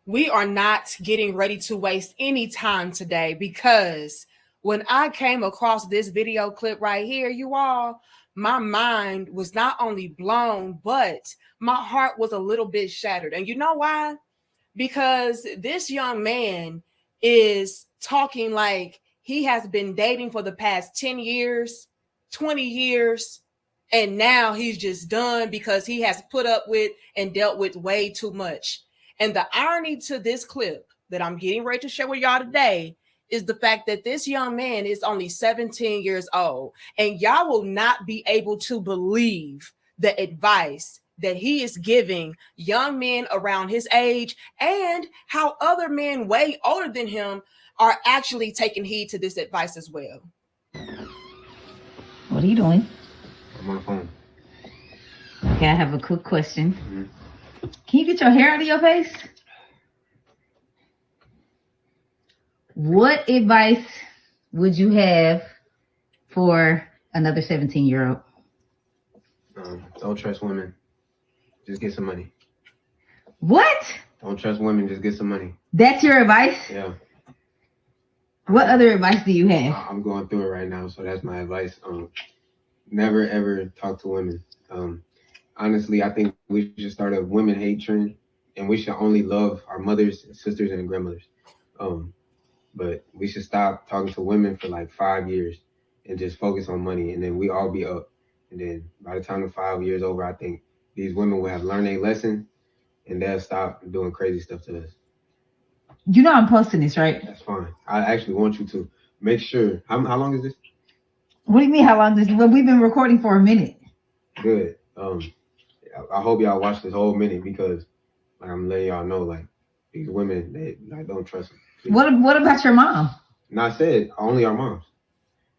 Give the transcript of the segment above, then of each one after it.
We are not getting ready to waste any time today because when I came across this video clip right here, you all, my mind was not only blown, but my heart was a little bit shattered. And you know why? Because this young man is talking like he has been dating for the past 10 years, 20 years, and now he's just done because he has put up with and dealt with way too much. And the irony to this clip that I'm getting ready to share with y'all today is the fact that this young man is only 17 years old, and y'all will not be able to believe the advice that he is giving young men around his age and how other men way older than him are actually taking heed to this advice as well. What are you doing? I'm on the phone. Okay, I have a quick question. Can you get your hair out of your face? What advice would you have for another 17-year-old? Don't trust women. Just get some money. What? Don't trust women. Just get some money. That's your advice? Yeah. What other advice do you have? I'm going through it right now, so that's my advice. Never ever talk to women. Honestly, I think we should start a women hate trend, and we should only love our mothers, and sisters, and grandmothers. But we should stop talking to women for like 5 years and just focus on money, and then we all be up. And then by the time the 5 years over, I think these women will have learned a lesson, and they'll stop doing crazy stuff to us. You know I'm posting this, right? That's fine. I actually want you to make sure. How long is this? What do you mean how long is this? Well, we've been recording for a minute. Good. I hope y'all watch this whole minute because like, I'm letting y'all know, like, these women, they like, don't trust them. Please. What about your mom? And I said only our moms.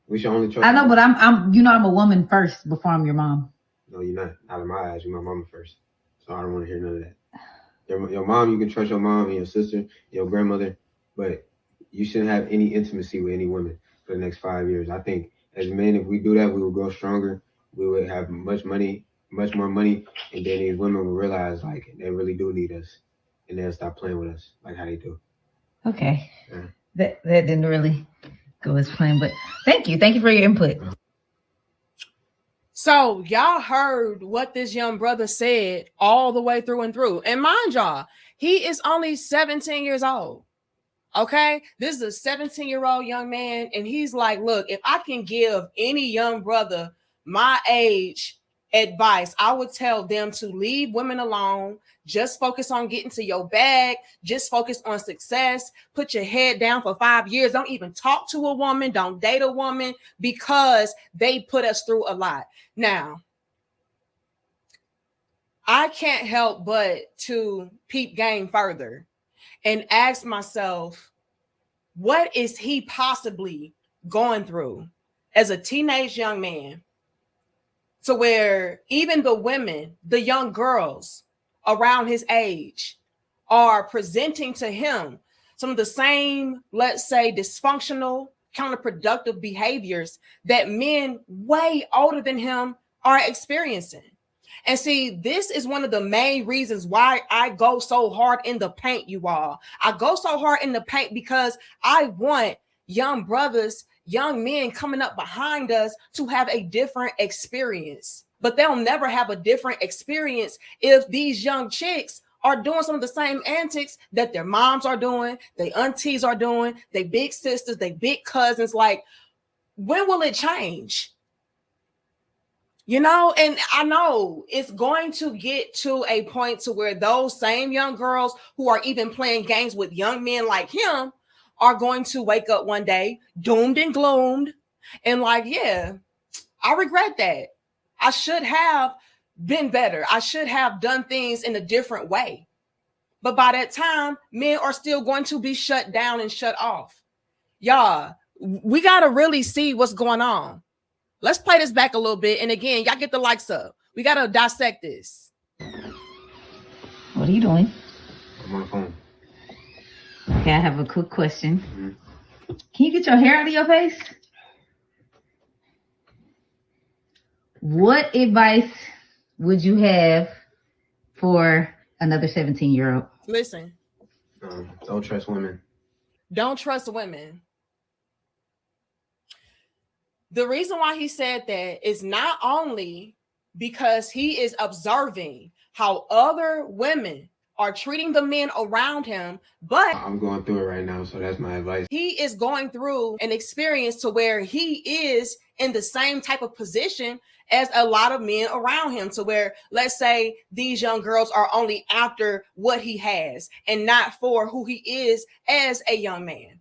We should only trust. I know, them. but I'm a woman first before I'm your mom. No, you're not. Out of my eyes, you're my mama first. So I don't want to hear none of that. Your mom, you can trust your mom and your sister, your grandmother, but you shouldn't have any intimacy with any women for the next 5 years. I think as men, if we do that, we will grow stronger. We would have much more money, and then these women will realize like they really do need us, and they'll stop playing with us like how they do. Okay, Yeah. That didn't really go as planned, but thank you for your input. So y'all heard what this young brother said all the way through and through. And mind y'all, he is only 17 years old. Okay, this is a 17-year-old young man, and he's like, look, if I can give any young brother my age advice, I would tell them to leave women alone. Just focus on getting to your bag. Just focus on success. Put your head down for 5 years. Don't even talk to a woman. Don't date a woman because they put us through a lot. Now, I can't help but to peep game further and ask myself, what is he possibly going through as a teenage young man to where even the women, the young girls around his age are presenting to him some of the same, let's say, dysfunctional, counterproductive behaviors that men way older than him are experiencing. And see, this is one of the main reasons why I go so hard in the paint, you all. I go so hard in the paint because I want young brothers, young men coming up behind us to have a different experience. But they'll never have a different experience if these young chicks are doing some of the same antics that their moms are doing, their aunties are doing, their big sisters, their big cousins. Like, when will it change? You know, and I know it's going to get to a point to where those same young girls who are even playing games with young men like him are going to wake up one day doomed and gloomed and like, yeah, I regret that. I should have been better. I should have done things in a different way. But by that time, men are still going to be shut down and shut off. Y'all, we got to really see what's going on. Let's play this back a little bit. And again, y'all get the likes up. We got to dissect this. What are you doing? I'm on the phone. Okay, I have a quick question. Can you get your hair out of your face? What advice would you have for another 17-year-old? Listen, Don't trust women. Don't trust women. The reason why he said that is not only because he is observing how other women are treating the men around him, but I'm going through it right now, so that's my advice. He is going through an experience to where he is in the same type of position as a lot of men around him, to where, let's say, these young girls are only after what he has and not for who he is as a young man.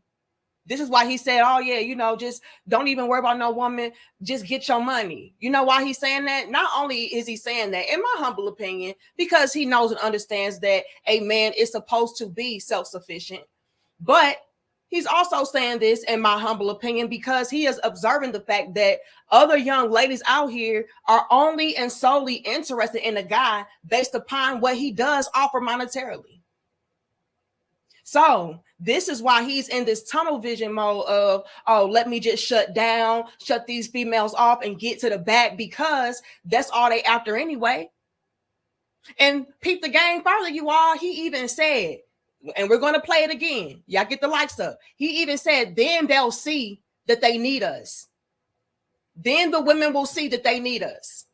This is why he said, oh yeah, just don't even worry about no woman, just get your money. You know why he's saying that? Not only is he saying that, in my humble opinion, because he knows and understands that a man is supposed to be self-sufficient, but he's also saying this, in my humble opinion, because he is observing the fact that other young ladies out here are only and solely interested in a guy based upon what he does offer monetarily. So this is why he's in this tunnel vision mode of, oh, let me just shut these females off and get to the back, because that's all they after anyway. And peep the game further, you all. He even said, and we're going to play it again. Y'all get the likes up. He even said, then they'll see that they need us. Then the women will see that they need us.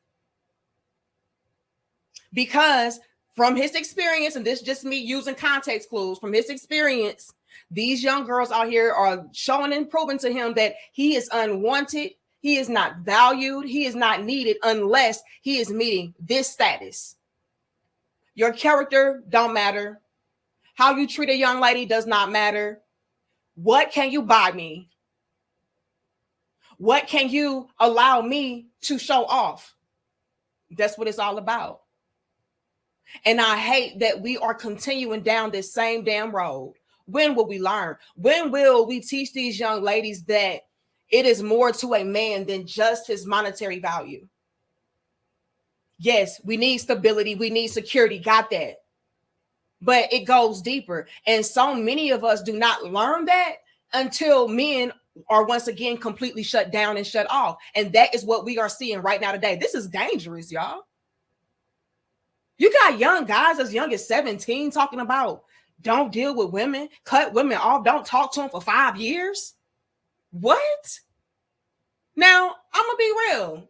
Because from his experience, and this is just me using context clues, from his experience, these young girls out here are showing and proving to him that he is unwanted. He is not valued. He is not needed unless he is meeting this status. Your character don't matter. How you treat a young lady does not matter. What can you buy me? What can you allow me to show off? That's what it's all about. And I hate that we are continuing down this same damn road. When will we learn? When will we teach these young ladies that it is more to a man than just his monetary value? Yes, we need stability. We need security. Got that. But it goes deeper. And so many of us do not learn that until men are once again completely shut down and shut off. And that is what we are seeing right now today. This is dangerous, y'all. You got young guys as young as 17 talking about don't deal with women, cut women off, don't talk to them for 5 years. What? Now, I'm going to be real.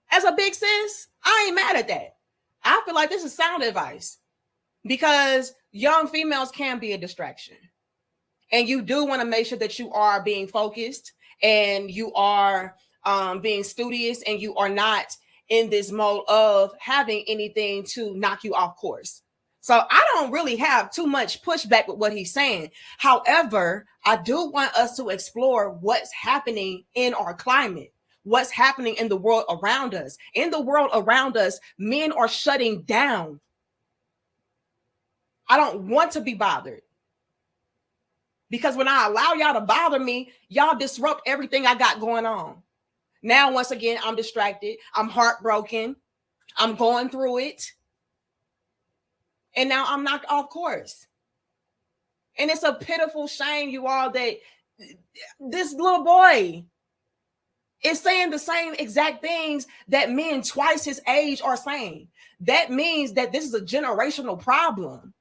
As a big sis, I ain't mad at that. I feel like this is sound advice, because young females can be a distraction. And you do want to make sure that you are being focused and you are being studious, and you are not in this mode of having anything to knock you off course. So I don't really have too much pushback with what he's saying. However, I do want us to explore what's happening in our climate, what's happening in the world around us. In the world around us, men are shutting down. I don't want to be bothered, because when I allow y'all to bother me, y'all disrupt everything I got going on. Now, once again, I'm distracted. I'm heartbroken. I'm going through it. And now I'm knocked off course. And it's a pitiful shame, you all, that this little boy is saying the same exact things that men twice his age are saying. That means that this is a generational problem.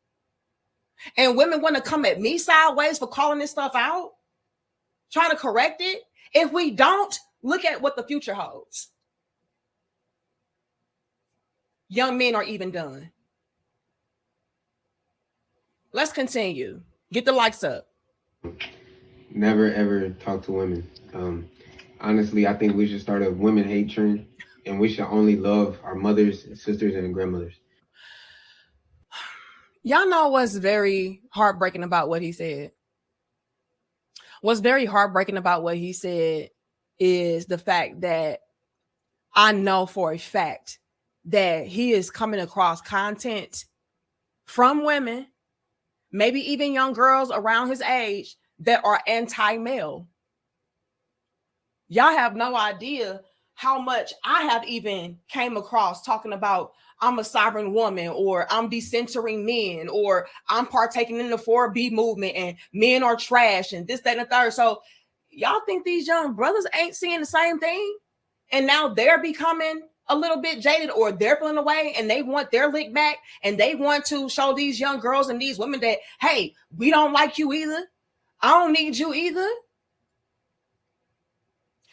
And women want to come at me sideways for calling this stuff out, trying to correct it. If we don't, look at what the future holds. Young men are even done. Let's continue. Get the likes up. Never ever talk to women. Honestly, I think we should start a women hate trend, and we should only love our mothers, sisters, and grandmothers. Y'all know what's very heartbreaking about what he said? What's very heartbreaking about what he said is the fact that I know for a fact that he is coming across content from women, maybe even young girls around his age, that are anti-male. Y'all have no idea how much I have even came across talking about I'm a sovereign woman, or I'm decentering men, or I'm partaking in the 4B movement and men are trash and this, that, and the third. So y'all think these young brothers ain't seeing the same thing? And now they're becoming a little bit jaded or they're feeling away and they want their lick back and they want to show these young girls and these women that, hey, we don't like you either. I don't need you either.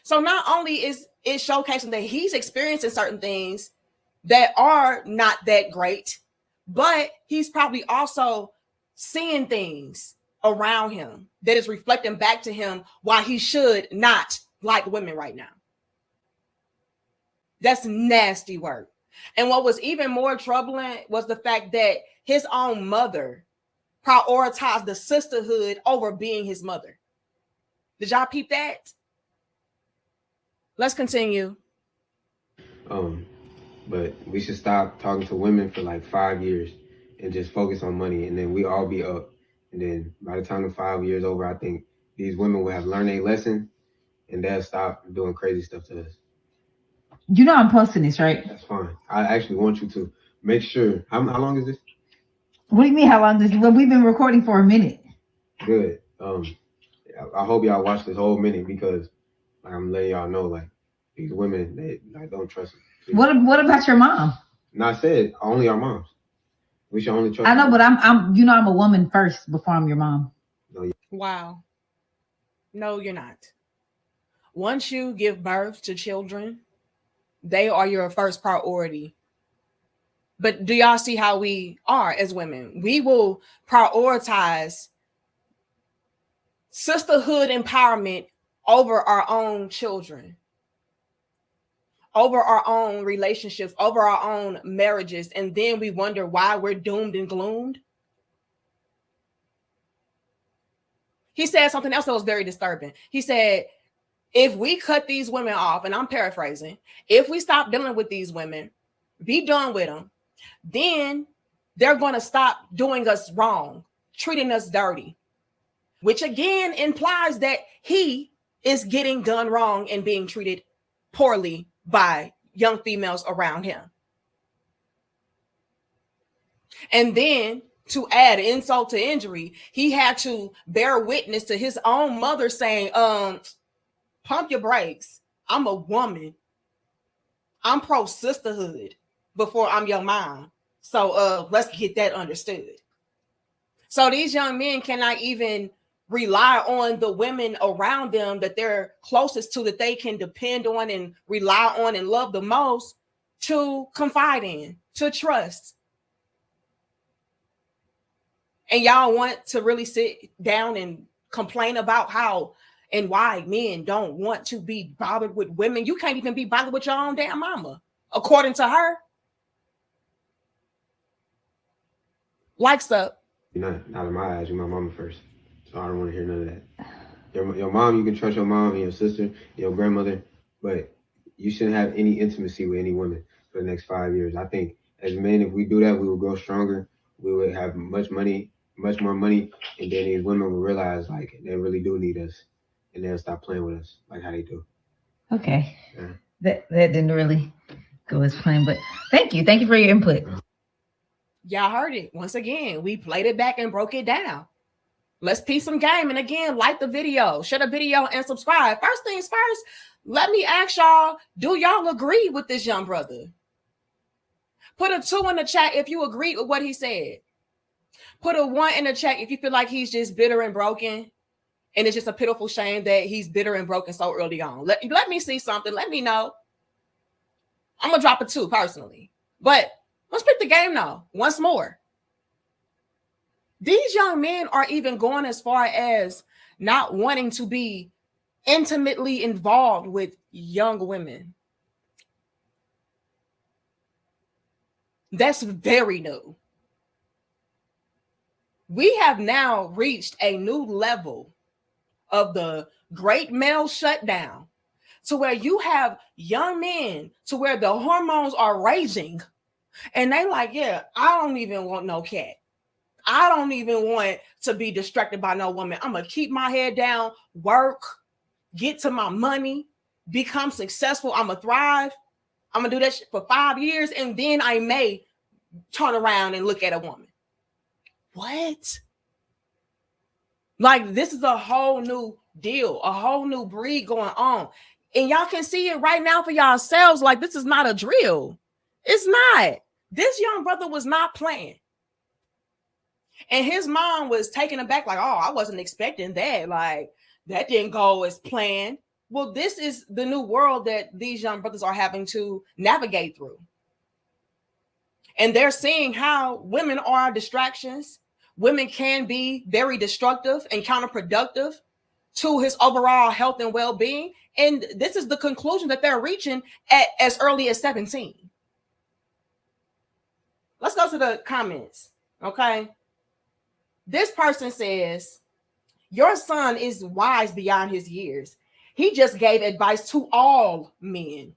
So not only is it showcasing that he's experiencing certain things that are not that great, but he's probably also seeing things around him that is reflecting back to him why he should not like women right now. That's nasty work. And what was even more troubling was the fact that his own mother prioritized the sisterhood over being his mother. Did y'all peep that? Let's continue. But we should stop talking to women for like 5 years and just focus on money, and then we all be up. And then by the time the 5 years over, I think these women will have learned a lesson and they'll stop doing crazy stuff to us. You know I'm posting this, right? That's fine. I actually want you to make sure. How long is this? What do you mean how long is this? Well, we've been recording for a minute. Good. I hope y'all watch this whole minute because I'm letting y'all know, like, these women, they don't trust them. What about your mom? Not said only our moms. We should only trust. I know, but I'm I'm a woman first before I'm your mom. No, wow. No, you're not. Once you give birth to children, they are your first priority. But do y'all see how we are as women? We will prioritize sisterhood empowerment over our own children, over our own relationships, over our own marriages, and then we wonder why we're doomed and gloomed. He said something else that was very disturbing. He said, if we cut these women off, and I'm paraphrasing, if we stop dealing with these women, be done with them, then they're going to stop doing us wrong, treating us dirty, which again implies that he is getting done wrong and being treated poorly by young females around him. And then to add insult to injury, he had to bear witness to his own mother saying, pump your brakes. I'm a woman. I'm pro sisterhood before I'm your mom. So let's get that understood. So these young men cannot even rely on the women around them that they're closest to, that they can depend on and rely on and love the most, to confide in, to trust. And y'all want to really sit down and complain about how and why men don't want to be bothered with women. You can't even be bothered with your own damn mama, according to her. Likes up. You're not in my eyes. You're my mama first. So I don't want to hear none of that. Your mom, you can trust your mom and your sister, your grandmother, but you shouldn't have any intimacy with any woman for the next 5 years. I think as men, if we do that, we will grow stronger. We would have much more money, and then these women will realize like they really do need us, and they'll stop playing with us like how they do. Okay. Yeah. That didn't really go as planned, but thank you for your input. Y'all heard it. Once again, we played it back and broke it down. Let's piece some game. And again, like the video, share the video, and subscribe. First things first, let me ask y'all, do y'all agree with this young brother? Put a 2 in the chat if you agree with what he said. Put a 1 in the chat if you feel like he's just bitter and broken, and it's just a pitiful shame that he's bitter and broken so early on. Let me see something. Let me know. I'm going to drop a 2 personally. But let's pick the game now. Once more. These young men are even going as far as not wanting to be intimately involved with young women. That's very new. We have now reached a new level of the great male shutdown, to where you have young men to where the hormones are raging and they like, yeah, I don't even want no cat. I don't even want to be distracted by no woman. I'm going to keep my head down, work, get to my money, become successful. I'm going to thrive. I'm going to do that shit for 5 years, and then I may turn around and look at a woman. What? Like, this is a whole new deal, a whole new breed going on. And y'all can see it right now for yourselves. Like, this is not a drill. It's not. This young brother was not playing. And his mom was taken aback, like, oh, I wasn't expecting that. Like, that didn't go as planned. Well, this is the new world that these young brothers are having to navigate through. And they're seeing how women are distractions. Women can be very destructive and counterproductive to his overall health and well-being. And this is the conclusion that they're reaching at as early as 17. Let's go to the comments, okay? This person says, your son is wise beyond his years. He just gave advice to all men.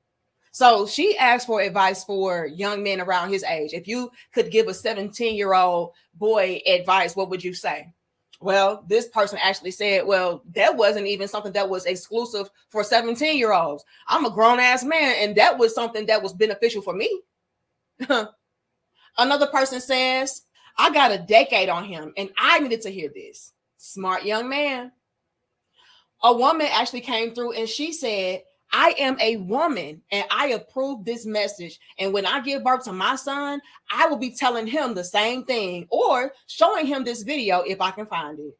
So she asked for advice for young men around his age. If you could give a 17-year-old boy advice, what would you say? Well, this person actually said, well, that wasn't even something that was exclusive for 17-year-olds. I'm a grown-ass man, and that was something that was beneficial for me. Another person says, I got a decade on him, and I needed to hear this. Smart young man. A woman actually came through, and she said, I am a woman, and I approve this message. And when I give birth to my son, I will be telling him the same thing or showing him this video if I can find it.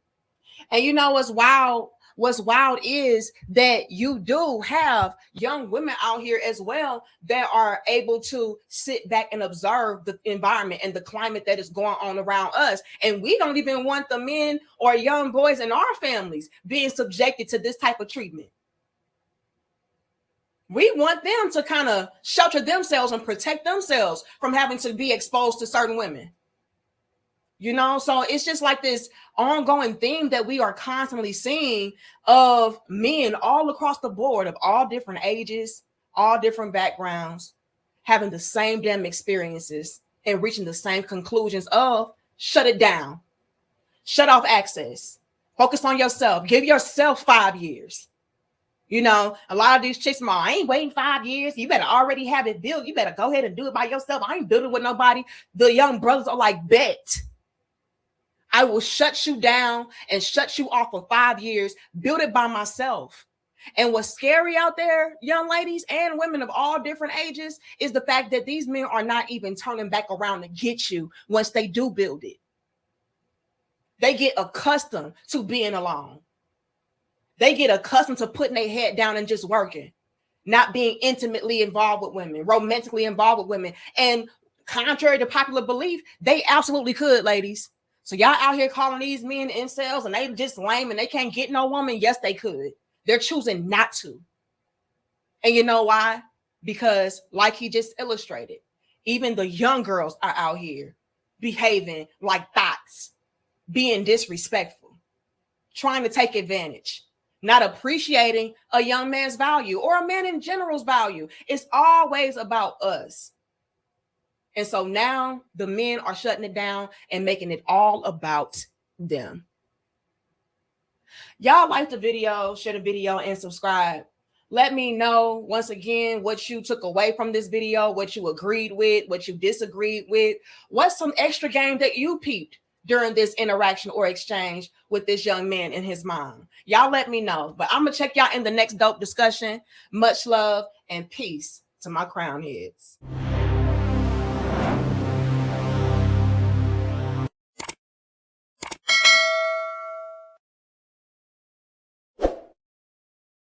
And you know what's wild? What's wild is that you do have young women out here as well that are able to sit back and observe the environment and the climate that is going on around us. And we don't even want the men or young boys in our families being subjected to this type of treatment. We want them to kind of shelter themselves and protect themselves from having to be exposed to certain women. You know, so it's just like this ongoing theme that we are constantly seeing of men all across the board of all different ages, all different backgrounds, having the same damn experiences and reaching the same conclusions of shut it down, shut off access, focus on yourself, give yourself 5 years. You know, a lot of these chicks, I ain't waiting 5 years. You better already have it built. You better go ahead and do it by yourself. I ain't building with nobody. The young brothers are like, bet. I will shut you down and shut you off for 5 years, build it by myself. And what's scary out there, young ladies and women of all different ages, is the fact that these men are not even turning back around to get you once they do build it. They get accustomed to being alone. They get accustomed to putting their head down and just working, not being intimately involved with women, romantically involved with women. And contrary to popular belief, they absolutely could, ladies. So y'all out here calling these men incels and they just lame and they can't get no woman. Yes, they could. They're choosing not to. And you know why? Because like he just illustrated, even the young girls are out here behaving like thoughts, being disrespectful, trying to take advantage, not appreciating a young man's value or a man in general's value. It's always about us. And so now the men are shutting it down and making it all about them. Y'all like the video, share the video, and subscribe. Let me know once again what you took away from this video, what you agreed with, what you disagreed with. What's some extra game that you peeped during this interaction or exchange with this young man and his mom? Y'all let me know. But I'm going to check y'all in the next dope discussion. Much love and peace to my crown heads.